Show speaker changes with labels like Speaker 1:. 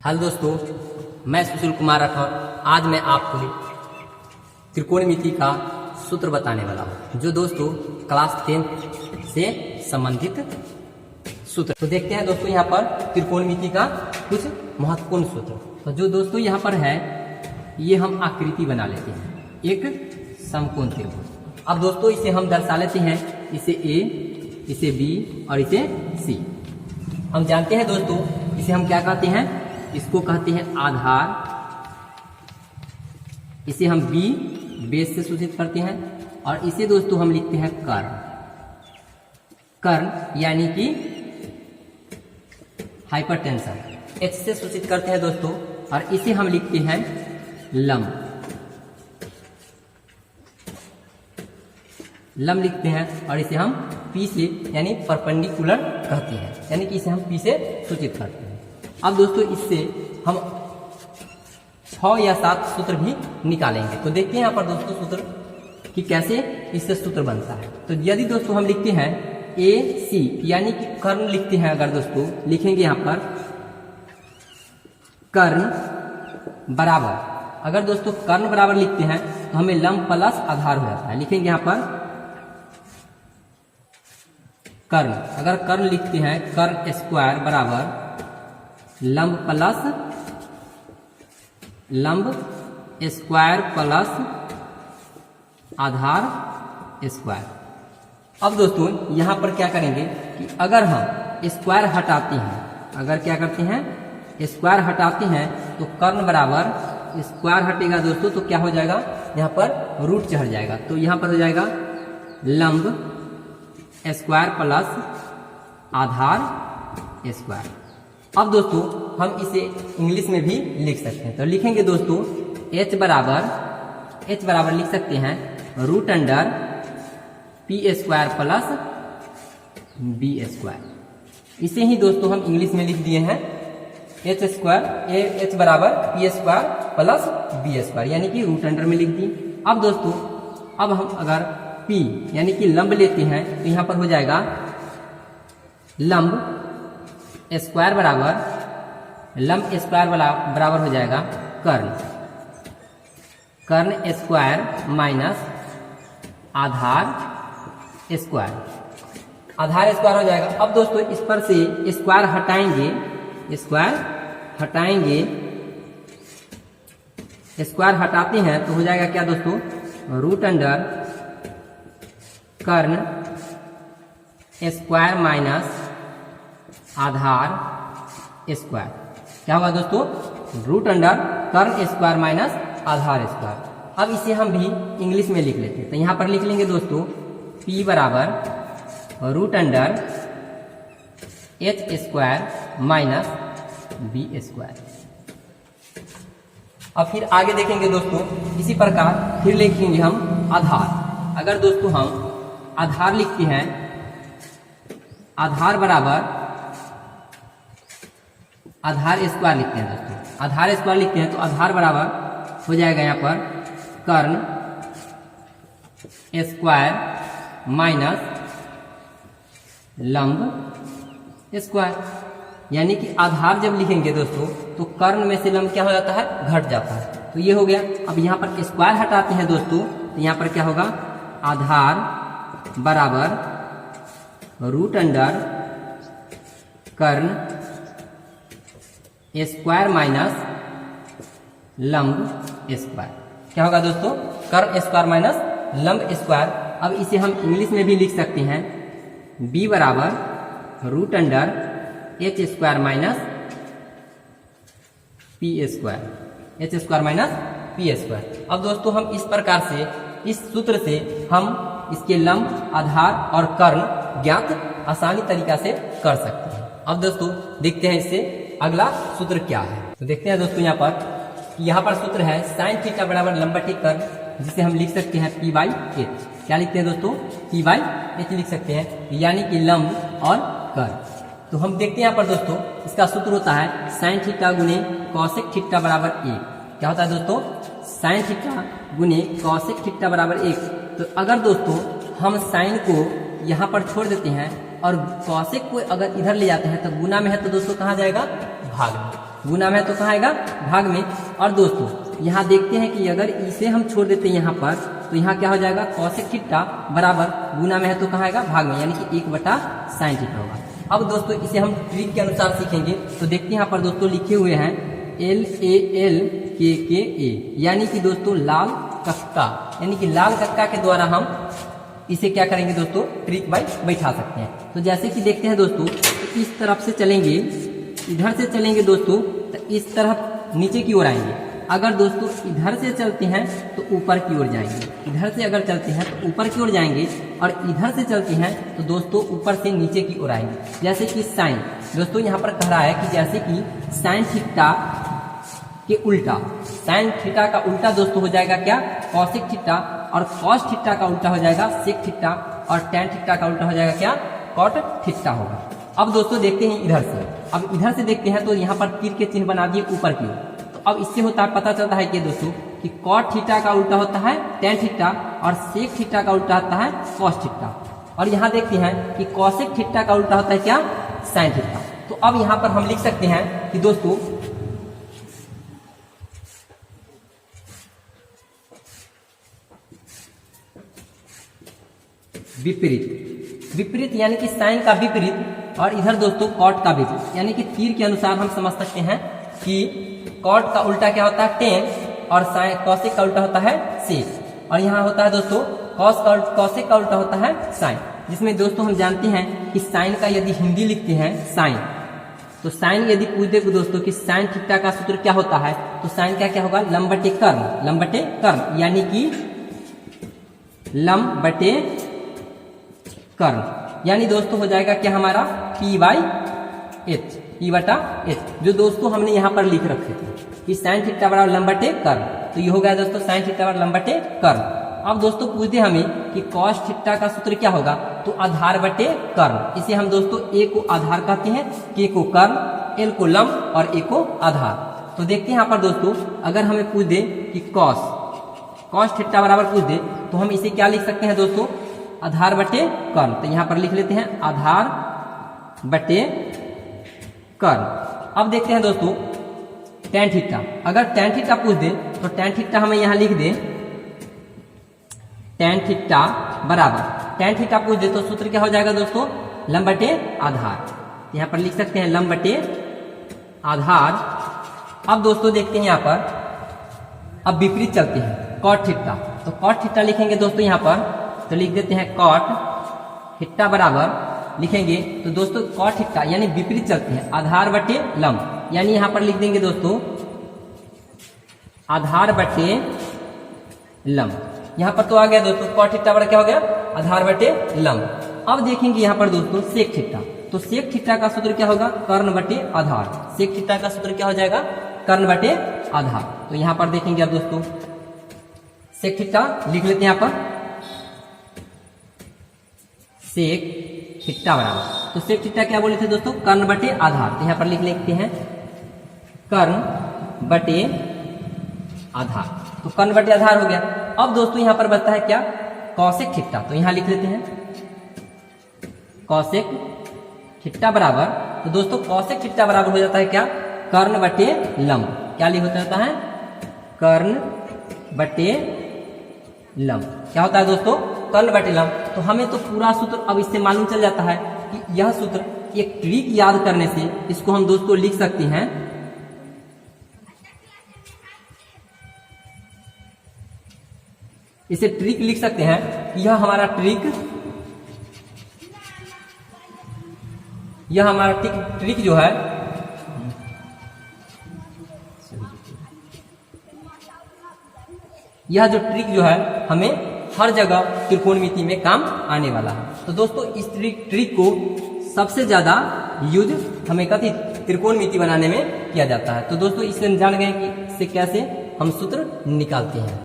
Speaker 1: Hello दोस्तों, मैं सुशील कुमार राठौर। आज मैं आपको त्रिकोणमिति का सूत्र बताने वाला हूँ, जो दोस्तों क्लास 10 से संबंधित सूत्र। तो देखते हैं दोस्तों यहाँ पर त्रिकोणमिति का कुछ महत्वपूर्ण सूत्र। तो जो दोस्तों यहाँ पर है, ये हम आकृति बना लेते हैं, एक समकोण त्रिभुज। अब दोस्तों इसे हम दर्शा लेते हैं, इसे ए, इसे बी और इसे सी। हम जानते हैं दोस्तों, इसे हम क्या कहते हैं? इसको कहते हैं आधार। इसे हम बी बेस से सूचित करते हैं, और इसे दोस्तों हम लिखते हैं कर्ण। कर्ण यानी कि हाइपरटेंशन, एच से सूचित करते हैं दोस्तों, और इसे हम लिखते हैं लंब। लंब लिखते हैं, और इसे हम पी से यानी परपेंडिकुलर कहते हैं, यानी कि इसे हम पी से सूचित करते हैं। अब दोस्तों इससे हम 6 या 7 सूत्र भी निकालेंगे। तो देखते हैं यहाँ पर दोस्तों सूत्र कि कैसे इससे सूत्र बनता है। तो यदि दोस्तों हम लिखते हैं ए सी यानी कि कर्ण लिखते हैं, अगर दोस्तों लिखेंगे यहाँ पर कर्ण बराबर, अगर दोस्तों कर्ण बराबर लिखते हैं तो हमें लंब प्लस आधार हो जाता है। लिखेंगे यहाँ पर कर्ण, अगर कर्ण लिखते हैं कर्ण स्क्वायर बराबर लंब प्लस लंब स्क्वायर प्लस आधार स्क्वायर। अब दोस्तों यहां पर क्या करेंगे कि अगर हम स्क्वायर हटाते हैं, अगर क्या करते हैं स्क्वायर हटाते हैं, तो कर्ण बराबर स्क्वायर हटेगा दोस्तों, तो क्या हो जाएगा? यहां पर रूट चढ़ जाएगा। तो यहां पर हो जाएगा लंब स्क्वायर प्लस आधार स्क्वायर। अब दोस्तों हम इसे इंग्लिश में भी लिख सकते हैं। तो लिखेंगे दोस्तों h बराबर लिख सकते हैं root under p square plus b square. इसे ही दोस्तों हम इंग्लिश में लिख दिए हैं h बराबर p square plus b square, यानी कि रूट अंडर में लिख दिए। अब दोस्तों अब हम अगर p यानी कि लंब लेते हैं, तो यहां पर हो जाएगा लंब स्क्वायर बराबर हो जाएगा कर्ण स्क्वायर माइनस आधार स्क्वायर हो जाएगा। अब दोस्तों इस पर से स्क्वायर हटाएंगे, स्क्वायर हटाते हैं तो हो जाएगा क्या दोस्तों? रूट अंडर कर्ण स्क्वायर माइनस आधार स्क्वायर। क्या होगा दोस्तों? रूट अंडर कर्ण स्क्वायर माइनस आधार स्क्वायर। अब इसे हम भी इंग्लिश में लिख लेते हैं। तो यहां पर लिख लेंगे दोस्तों p बराबर root under h square minus b square. अब फिर आगे देखेंगे दोस्तों, इसी प्रकार फिर लिखेंगे हम आधार। अगर दोस्तों हम आधार लिखते हैं, आधार बराबर आधार स्क्वायर लिखते हैं दोस्तों, आधार स्क्वायर लिखते हैं तो आधार बराबर हो जाएगा यहाँ पर कर्ण स्क्वायर माइनस लंब स्क्वायर। यानी कि आधार जब लिखेंगे दोस्तों तो कर्ण में से लंब क्या हो जाता है? घट जाता है। तो ये हो गया। अब यहाँ पर स्क्वायर हटाते हैं दोस्तों, तो यहाँ पर क्या होगा? आधार बराबर रूट अंडर कर्ण स्क्वायर माइनस लंब स्क्वायर। क्या होगा दोस्तों? कर्ण स्क्वायर माइनस लंब स्क्वायर। अब इसे हम इंग्लिश में भी लिख सकते हैं b बराबर root under h square minus p square, h square minus p square. अब दोस्तों हम इस प्रकार से, इस सूत्र से हम इसके लंब, आधार और कर्ण ज्ञात आसानी तरीका से कर सकते हैं। अब दोस्तों देखते हैं इससे अगला सूत्र क्या है। तो देखते हैं दोस्तों यहाँ पर सूत्र है साइन थीटा बराबर लंबवती कर्ण, जिसे हम लिख सकते हैं p बाई एच। क्या लिखते हैं दोस्तों? p बाई एच लिख सकते हैं, यानी कि लंब और कर्ण। तो हम देखते हैं यहाँ पर दोस्तों, इसका सूत्र होता है साइन थीटा गुने कॉसेक थीटा बराबर 1। क्या होता है दोस्तों? साइन थीटा गुने कॉसेक थीटा बराबर 1। तो अगर दोस्तों हम साइन को यहाँ पर छोड़ देते हैं और कॉसेक को अगर इधर ले जाते हैं तो गुना में है, तो दोस्तों कहाँ जाएगा? भाग में। गुना में है तो कहाँ आएगा, भाग में। और दोस्तों यहाँ देखते हैं कि अगर इसे हम छोड़ देते हैं यहाँ पर, तो यहाँ क्या हो जाएगा, कॉसेक थीटा बराबर गुना में है तो कहाँ आएगा, भाग में, यानी कि 1/sin थीटा होगा। अब दोस्तों इसे हम ट्रिक के अनुसार सीखेंगे। तो देखते हैं यहाँ पर दोस्तों लिखे हुए हैं LALKKA, यानी कि दोस्तों लाल कक्का, यानी कि लाल कक्का के द्वारा हम इसे क्या करेंगे दोस्तों, ट्रिक बाई बैठा सकते हैं। तो जैसे कि देखते हैं दोस्तों, तो इस तरफ से चलेंगे, इधर से चलेंगे दोस्तों तो इस तरफ नीचे की ओर आएंगे। अगर दोस्तों इधर से चलते हैं तो ऊपर की ओर जाएंगे, इधर से अगर चलते हैं तो ऊपर की ओर जाएंगे, और इधर से चलते हैं तो दोस्तों ऊपर से नीचे की ओर आएंगे। जैसे कि साइन, दोस्तों यहाँ पर कह रहा है कि जैसे कि साइन थीटा के उल्टा, साइन थीटा का उल्टा दोस्तों हो जाएगा क्या, कॉसेक थीटा, और कॉस थीटा का उल्टा हो जाएगा सेक थीटा, और टैन थीटा का उल्टा हो जाएगा क्या, कॉट थीटा होगा। अब दोस्तों देखते हैं इधर से, अब इधर से देखते हैं तो यहाँ पर तीर के चिन्ह बना दिए ऊपर की ओर। तो अब इससे होता है, पता चलता है कि दोस्तों कि कॉट थीटा का उल्टा होता है टैन थीटा, और सेक थीटा का उल्टा होता है कॉस थीटा। और यहाँ देखते हैं कि कॉसेक थीटा का उल्टा होता है क्या, साइन थीटा। तो अब यहाँ पर हम लिख सकते हैं कि दोस्तों विपरीत, विपरीत यानी कि साइन का विपरीत, और इधर दोस्तों कॉट का विपरीत, यानी कि तीर के अनुसार हम समझ सकते हैं कि कॉट का उल्टा क्या होता है, टेन, और साइन कॉसेक का उल्टा होता है सेक, और यहाँ होता है दोस्तों कॉसेक का उल्टा होता है साइन। जिसमें दोस्तों हम जानते हैं कि साइन का यदि हिंदी लिखते हैं साइन, तो साइन यदि पूछ दे दोस्तों कि साइन थीटा का सूत्र क्या होता है, तो साइन का क्या होगा, लंब बटे कर्म, लंब बटे कर्म, यानी कि लंब बटे कर्म, यानी दोस्तों हो जाएगा क्या हमारा P/H, P/H, जो दोस्तों हमने यहाँ पर लिख रखे थे कि साइन थीटा बराबर लंब बटे कर्म। तो ये हो गया दोस्तों साइन थीटा बराबर लंब बटे कर्म। अब दोस्तों पूछते हमें कि कॉस थीटा का सूत्र क्या होगा, तो आधार बटे कर्म। इसे हम दोस्तों A को आधार कहते हैं, K को कर्म, L को लंब और A को आधार। तो देखते हैं यहाँ पर दोस्तों, अगर हमें पूछ दे कि कॉस थीटा बराबर पूछ दे, तो हम इसे क्या लिख सकते हैं दोस्तों, आधार बटे कर्म। तो यहाँ पर लिख लेते हैं आधार बटे कर्म। अब देखते हैं दोस्तों टैन थीटा, अगर टैन थीटा पूछ दे तो टैन थीटा हमें यहाँ लिख दे, टैन थीटा बराबर, टैन थीटा पूछ दे तो सूत्र क्या हो जाएगा दोस्तों, लंब बटे आधार। यहाँ पर लिख सकते हैं लंब बटे आधार। अब दोस्तों देखते हैं यहाँ पर, अब विपरीत चलते हैं, कॉट थीटा, तो कॉट थीटा लिखेंगे दोस्तों यहाँ पर, तो लिख देते हैं कॉट थीटा बराबर, लिखेंगे तो दोस्तों कॉट थीटा यानी विपरीत चलते हैं, आधार बटे लंब, यानी यहाँ पर लिख देंगे दोस्तों आधार बटे लंब। यहाँ पर तो आ गया दोस्तों कॉट थीटा बराबर क्या हो गया, आधार बटे लंब। अब देखेंगे यहाँ पर दोस्तों सेक थीटा, तो सेक थीटा का सूत्र क्या होगा, कर्ण बटे आधार। सेक थीटा का सूत्र क्या हो जाएगा, कर्ण बटे आधार। तो यहाँ पर देखेंगे अब दोस्तों सेक थीटा लिख लेते हैं यहाँ पर, सेक थीटा बराबर, तो सेक थीटा क्या बोले थे दोस्तों, कर्ण बटे आधार। तो यहाँ पर लिख लेते हैं कर्ण बटे आधार, तो कर्ण बटे आधार हो गया। अब दोस्तों यहाँ पर बचता है क्या, कॉसेक थीटा, तो यहाँ लिख लेते हैं कॉसेक थीटा बराबर, तो दोस्तों कॉसेक थीटा बराबर हो जाता है क्या, कर्ण बटे लंब। क्या लिख होता है, कर्ण बटे लंब। क्या होता है दोस्तों, कर्ण बटे लंब। तो हमें तो पूरा सूत्र अब इससे मालूम चल जाता है कि यह सूत्र, एक ट्रिक याद करने से इसको हम दोस्तों लिख सकते हैं, इसे ट्रिक लिख सकते हैं कि यह हमारा ट्रिक, यह हमारा ट्रिक जो है यह जो ट्रिक जो है हमें हर जगह त्रिकोणमिति में काम आने वाला है। तो दोस्तों इस ट्रिक को सबसे ज्यादा यूज हमें कथी, त्रिकोणमिति बनाने में किया जाता है। तो दोस्तों इससे जान गए कि इससे कैसे हम सूत्र निकालते हैं।